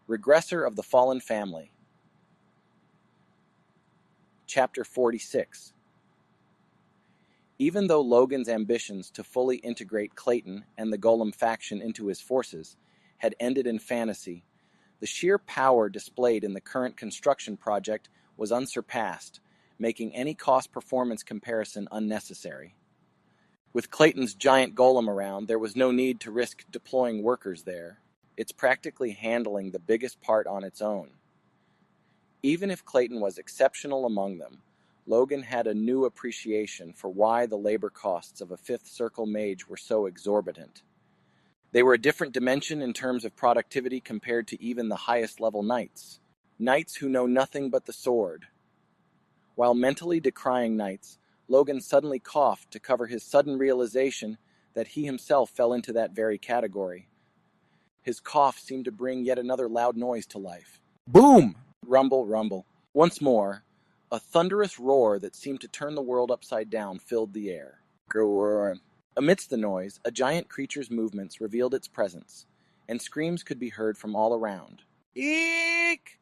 Regressor of the Fallen Family. Chapter 46. Even though Logan's ambitions to fully integrate Clayton and the golem faction into his forces had ended in fantasy, the sheer power displayed in the current construction project was unsurpassed, making any cost-performance comparison unnecessary. With Clayton's giant golem around, there was no need to risk deploying workers there. It's practically handling the biggest part on its own. Even if Clayton was exceptional among them, Logan had a new appreciation for why the labor costs of a fifth circle mage were so exorbitant. They were a different dimension in terms of productivity compared to even the highest level knights. Knights who know nothing but the sword. While mentally decrying knights, Logan suddenly coughed to cover his sudden realization that he himself fell into that very category. His cough seemed to bring yet another loud noise to life. Boom! Rumble, rumble. Once more, a thunderous roar that seemed to turn the world upside down filled the air. Amidst the noise, a giant creature's movements revealed its presence, and screams could be heard from all around. Eek!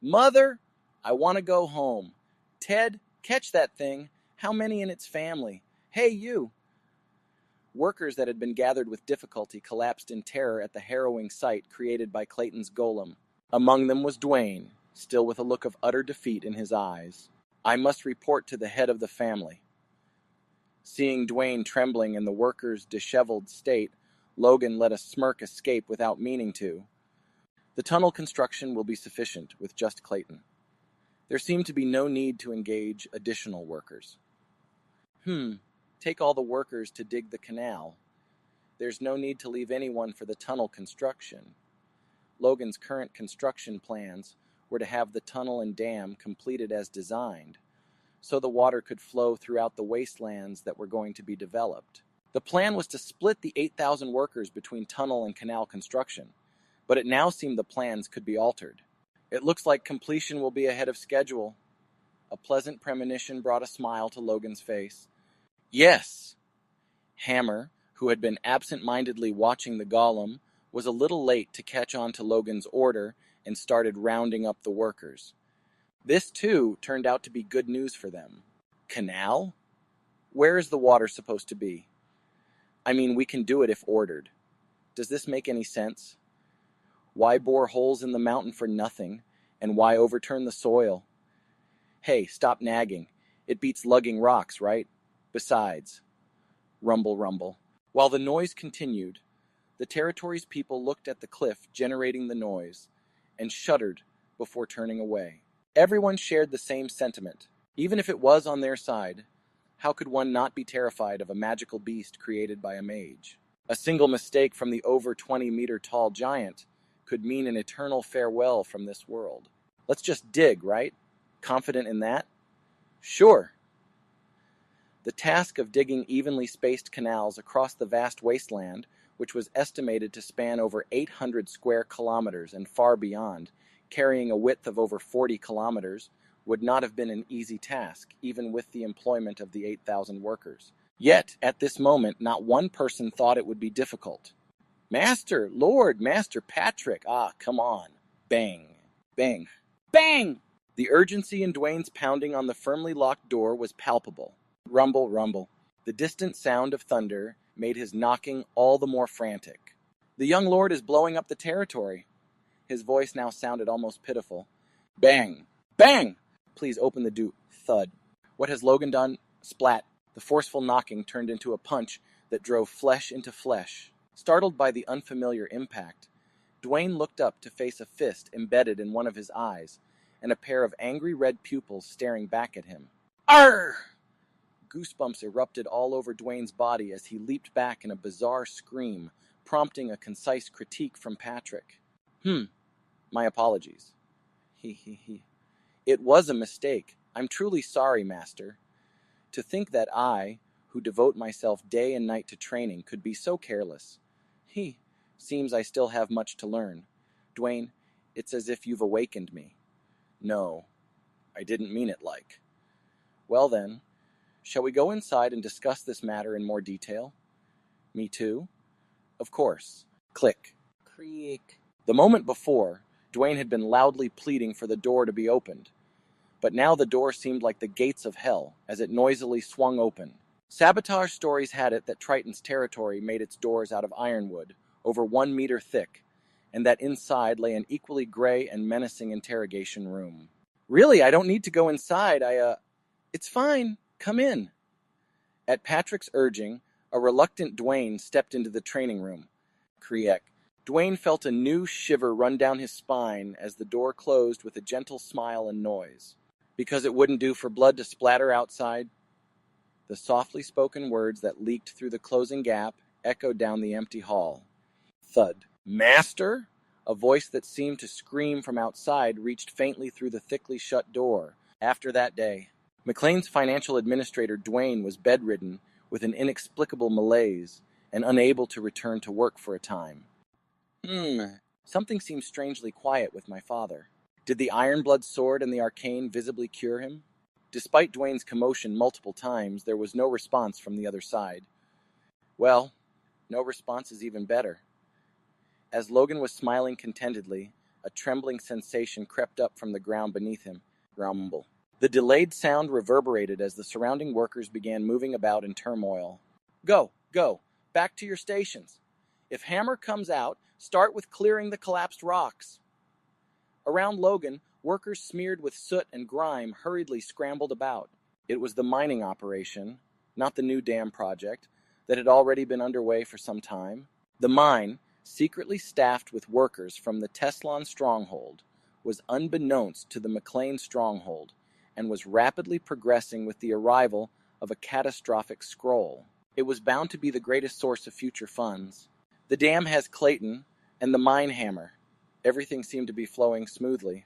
Mother, I want to go home. Ted, catch that thing. How many in its family? Hey, you! Workers that had been gathered with difficulty collapsed in terror at the harrowing sight created by Clayton's golem. Among them was Dwayne, still with a look of utter defeat in his eyes. I must report to the head of the family. Seeing Dwayne trembling in the worker's disheveled state, Logan let a smirk escape without meaning to. The tunnel construction will be sufficient with just Clayton. There seemed to be no need to engage additional workers. Take all the workers to dig the canal. There's no need to leave anyone for the tunnel construction. Logan's current construction plans were to have the tunnel and dam completed as designed, so the water could flow throughout the wastelands that were going to be developed. The plan was to split the 8,000 workers between tunnel and canal construction, but it now seemed the plans could be altered. It looks like completion will be ahead of schedule. A pleasant premonition brought a smile to Logan's face. Yes! Hammer, who had been absent-mindedly watching the golem, was a little late to catch on to Logan's order and started rounding up the workers. This, too, turned out to be good news for them. Canal? Where is the water supposed to be? I mean, we can do it if ordered. Does this make any sense? Why bore holes in the mountain for nothing, and why overturn the soil? Hey, stop nagging. It beats lugging rocks, right? Besides, rumble, rumble. While the noise continued, the territory's people looked at the cliff generating the noise and shuddered before turning away. Everyone shared the same sentiment. Even if it was on their side, how could one not be terrified of a magical beast created by a mage? A single mistake from the over 20-meter-tall giant could mean an eternal farewell from this world. Let's just dig, right? Confident in that? Sure. The task of digging evenly spaced canals across the vast wasteland, which was estimated to span over 800 square kilometers and far beyond, carrying a width of over 40 kilometers, would not have been an easy task, even with the employment of the 8,000 workers. Yet, at this moment, not one person thought it would be difficult. Master, Lord, Master Patrick, come on. Bang, bang, bang! The urgency in Dwayne's pounding on the firmly locked door was palpable. Rumble, rumble. The distant sound of thunder made his knocking all the more frantic. The young lord is blowing up the territory. His voice now sounded almost pitiful. Bang! Bang! Please open the door. Thud. What has Logan done? Splat. The forceful knocking turned into a punch that drove flesh into flesh. Startled by the unfamiliar impact, Dwayne looked up to face a fist embedded in one of his eyes and a pair of angry red pupils staring back at him. Arr! Goosebumps erupted all over Dwayne's body as he leaped back in a bizarre scream, prompting a concise critique from Patrick. My apologies. It was a mistake. I'm truly sorry, Master. To think that I, who devote myself day and night to training, could be so careless. Seems I still have much to learn. Dwayne, it's as if you've awakened me. No, I didn't mean it like. Well then, shall we go inside and discuss this matter in more detail? Me too? Of course. Click. Creak. The moment before, Dwayne had been loudly pleading for the door to be opened. But now the door seemed like the gates of hell as it noisily swung open. Sabotage stories had it that Triton's territory made its doors out of ironwood, over 1 meter thick, and that inside lay an equally gray and menacing interrogation room. Really, I don't need to go inside. It's fine. Come in. At Patrick's urging, a reluctant Dwayne stepped into the training room. Kriek. Dwayne felt a new shiver run down his spine as the door closed with a gentle smile and noise. Because it wouldn't do for blood to splatter outside? The softly spoken words that leaked through the closing gap echoed down the empty hall. Thud. Master? A voice that seemed to scream from outside reached faintly through the thickly shut door. After that day, McLane's financial administrator Dwayne was bedridden with an inexplicable malaise and unable to return to work for a time. Something seemed strangely quiet with my father. Did the Ironblood sword and the arcane visibly cure him? Despite Dwayne's commotion multiple times, there was no response from the other side. Well, no response is even better. As Logan was smiling contentedly, a trembling sensation crept up from the ground beneath him. Rumble. The delayed sound reverberated as the surrounding workers began moving about in turmoil. Go, back to your stations. If Hammer comes out, start with clearing the collapsed rocks. Around Logan, workers smeared with soot and grime hurriedly scrambled about. It was the mining operation, not the new dam project, that had already been underway for some time. The mine, secretly staffed with workers from the Teslon stronghold, was unbeknownst to the McLaine stronghold and was rapidly progressing with the arrival of a catastrophic scroll. It was bound to be the greatest source of future funds. The dam has Clayton and the mine hammer. Everything seemed to be flowing smoothly.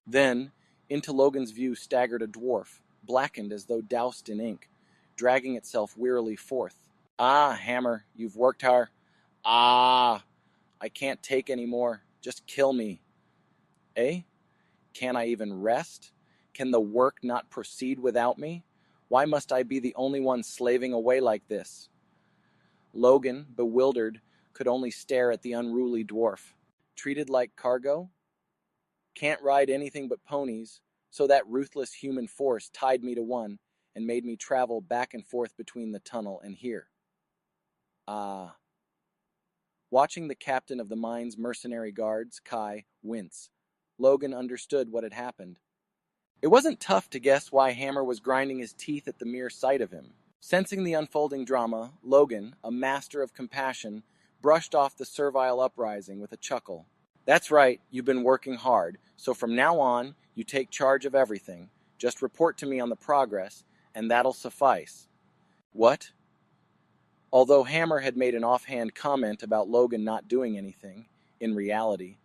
Then, into Logan's view staggered a dwarf, blackened as though doused in ink, dragging itself wearily forth. Ah, Hammer, you've worked hard. Ah, I can't take any more. Just kill me. Eh? Can I even rest? Can the work not proceed without me? Why must I be the only one slaving away like this? Logan, bewildered, could only stare at the unruly dwarf. Treated like cargo? Can't ride anything but ponies, so that ruthless human force tied me to one and made me travel back and forth between the tunnel and here. Ah. Watching the captain of the mine's mercenary guards, Kai, wince, Logan understood what had happened. It wasn't tough to guess why Hammer was grinding his teeth at the mere sight of him. Sensing the unfolding drama, Logan, a master of compassion, brushed off the servile uprising with a chuckle. That's right, you've been working hard, so from now on, you take charge of everything. Just report to me on the progress, and that'll suffice. What? Although Hammer had made an offhand comment about Logan not doing anything, in reality,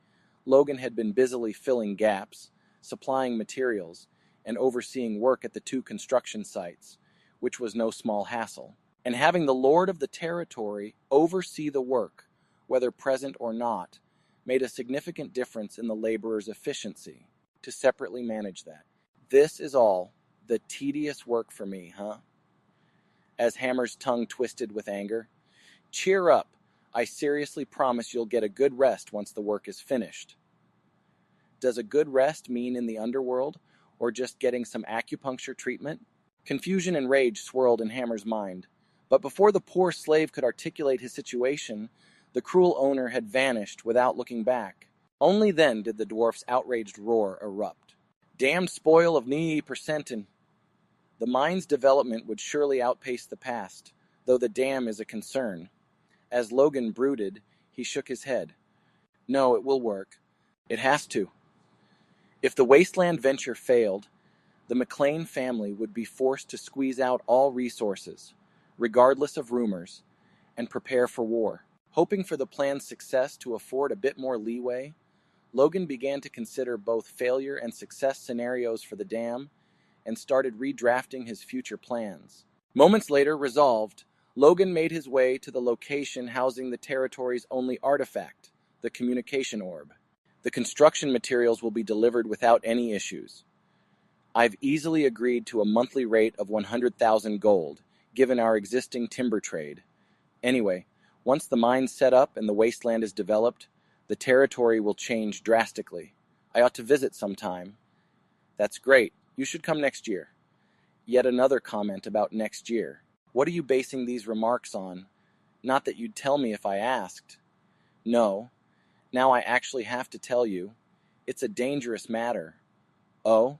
Logan had been busily filling gaps, supplying materials, and overseeing work at the 2 construction sites, which was no small hassle. And having the lord of the territory oversee the work, whether present or not, made a significant difference in the laborer's efficiency. To separately manage that. This is all the tedious work for me, huh? As Hammer's tongue twisted with anger. Cheer up. I seriously promise you'll get a good rest once the work is finished. Does a good rest mean in the underworld, or just getting some acupuncture treatment? Confusion and rage swirled in Hammer's mind. But before the poor slave could articulate his situation, the cruel owner had vanished without looking back. Only then did the dwarf's outraged roar erupt. Damned spoil of Nee percentin. The mine's development would surely outpace the past, though the dam is a concern. As Logan brooded, he shook his head. No, it will work. It has to. If the wasteland venture failed, the McLaine family would be forced to squeeze out all resources, regardless of rumors, and prepare for war. Hoping for the plan's success to afford a bit more leeway, Logan began to consider both failure and success scenarios for the dam and started redrafting his future plans. Moments later, resolved, Logan made his way to the location housing the territory's only artifact, the communication orb. The construction materials will be delivered without any issues. I've easily agreed to a monthly rate of 100,000 gold, given our existing timber trade. Anyway, once the mine's set up and the wasteland is developed, the territory will change drastically. I ought to visit sometime. That's great. You should come next year. Yet another comment about next year. What are you basing these remarks on? Not that you'd tell me if I asked. No. Now I actually have to tell you. It's a dangerous matter. Oh?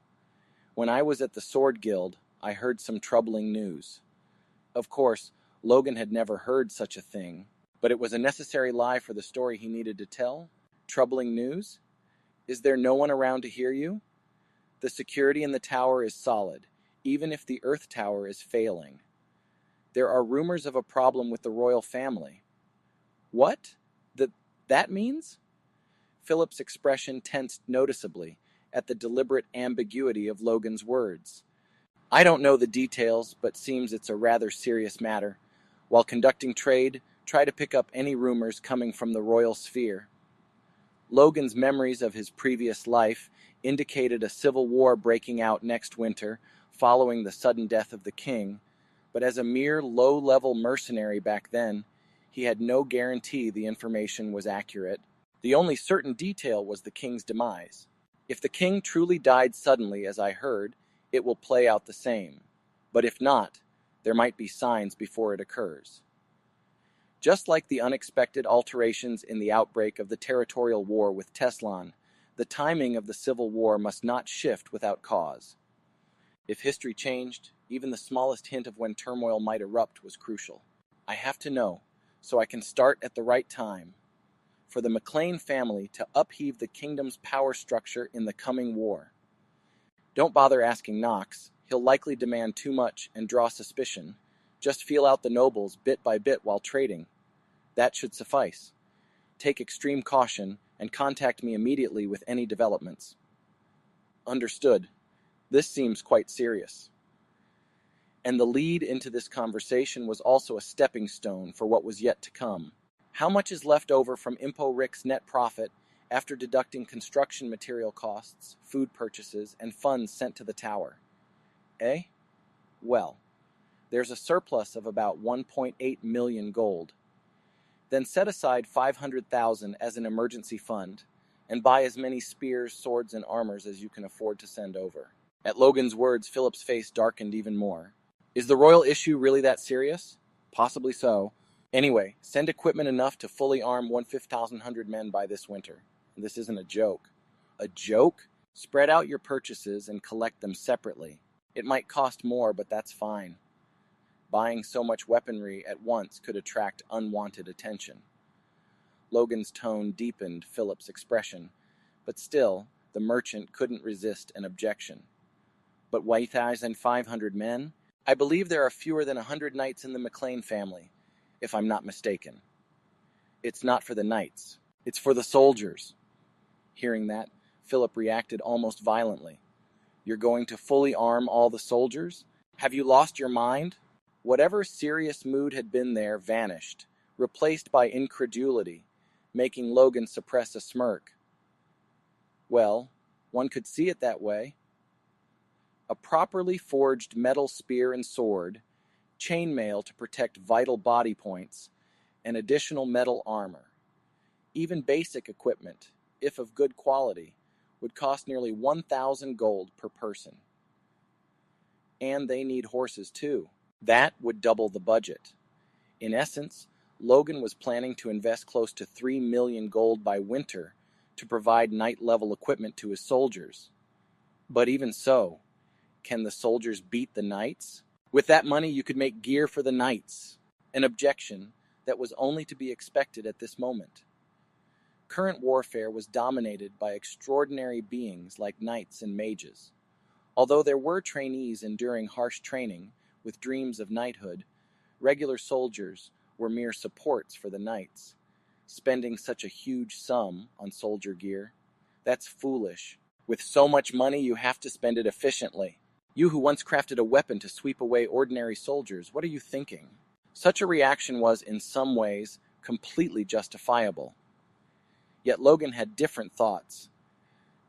When I was at the Sword Guild, I heard some troubling news. Of course, Logan had never heard such a thing, but it was a necessary lie for the story he needed to tell. Troubling news? Is there no one around to hear you? The security in the tower is solid, even if the Earth Tower is failing. There are rumors of a problem with the royal family. What? That means? Philip's expression tensed noticeably at the deliberate ambiguity of Logan's words. I don't know the details, but seems it's a rather serious matter. While conducting trade, try to pick up any rumors coming from the royal sphere. Logan's memories of his previous life indicated a civil war breaking out next winter following the sudden death of the king, but as a mere low-level mercenary back then, he had no guarantee the information was accurate. The only certain detail was the king's demise. If the king truly died suddenly, as I heard, it will play out the same. But if not, there might be signs before it occurs. Just like the unexpected alterations in the outbreak of the territorial war with Teslan, the timing of the civil war must not shift without cause. If history changed, even the smallest hint of when turmoil might erupt was crucial. I have to know, so I can start at the right time. For the McLaine family to upheave the kingdom's power structure in the coming war. Don't bother asking Knox, he'll likely demand too much and draw suspicion. Just feel out the nobles bit by bit while trading. That should suffice. Take extreme caution and contact me immediately with any developments. Understood. This seems quite serious. And the lead into this conversation was also a stepping stone for what was yet to come. How much is left over from Impo Rick's net profit after deducting construction material costs, food purchases, and funds sent to the tower? Eh? Well, there's a surplus of about 1.8 million gold. Then set aside 500,000 as an emergency fund, and buy as many spears, swords, and armors as you can afford to send over. At Logan's words, Philip's face darkened even more. Is the royal issue really that serious? Possibly so. Anyway, send equipment enough to fully arm 1,500 men by this winter. This isn't a joke. A joke? Spread out your purchases and collect them separately. It might cost more, but that's fine. Buying so much weaponry at once could attract unwanted attention. Logan's tone deepened Philip's expression, but still, the merchant couldn't resist an objection. But 1,500 men? I believe there are fewer than 100 knights in the McLaine family, if I'm not mistaken. It's not for the knights. It's for the soldiers. Hearing that, Philip reacted almost violently. You're going to fully arm all the soldiers? Have you lost your mind? Whatever serious mood had been there vanished, replaced by incredulity, making Logan suppress a smirk. Well, one could see it that way. A properly forged metal spear and sword, chainmail to protect vital body points, and additional metal armor. Even basic equipment, if of good quality, would cost nearly 1,000 gold per person. And they need horses too. That would double the budget. In essence, Logan was planning to invest close to 3 million gold by winter to provide knight-level equipment to his soldiers. But even so, can the soldiers beat the knights? With that money, you could make gear for the knights. An objection that was only to be expected at this moment. Current warfare was dominated by extraordinary beings like knights and mages. Although there were trainees enduring harsh training with dreams of knighthood, regular soldiers were mere supports for the knights. Spending such a huge sum on soldier gear, that's foolish. With so much money, you have to spend it efficiently. You who once crafted a weapon to sweep away ordinary soldiers, what are you thinking? Such a reaction was, in some ways, completely justifiable. Yet Logan had different thoughts.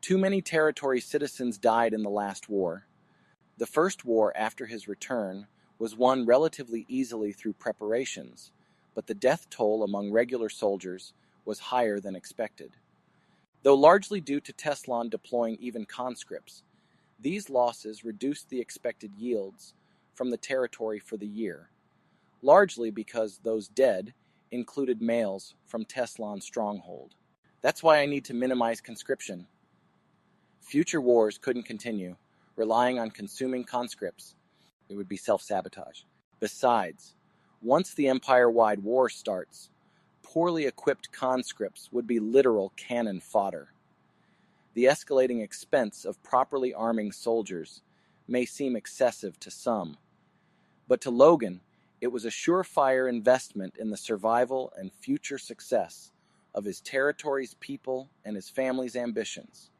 Too many territory citizens died in the last war. The first war after his return was won relatively easily through preparations, but the death toll among regular soldiers was higher than expected. Though largely due to Teslan deploying even conscripts, these losses reduced the expected yields from the territory for the year, largely because those dead included males from Teslan's stronghold. That's why I need to minimize conscription. Future wars couldn't continue, relying on consuming conscripts. It would be self-sabotage. Besides, once the empire-wide war starts, poorly equipped conscripts would be literal cannon fodder. The escalating expense of properly arming soldiers may seem excessive to some, but to Logan, it was a surefire investment in the survival and future success of his territory's people and his family's ambitions.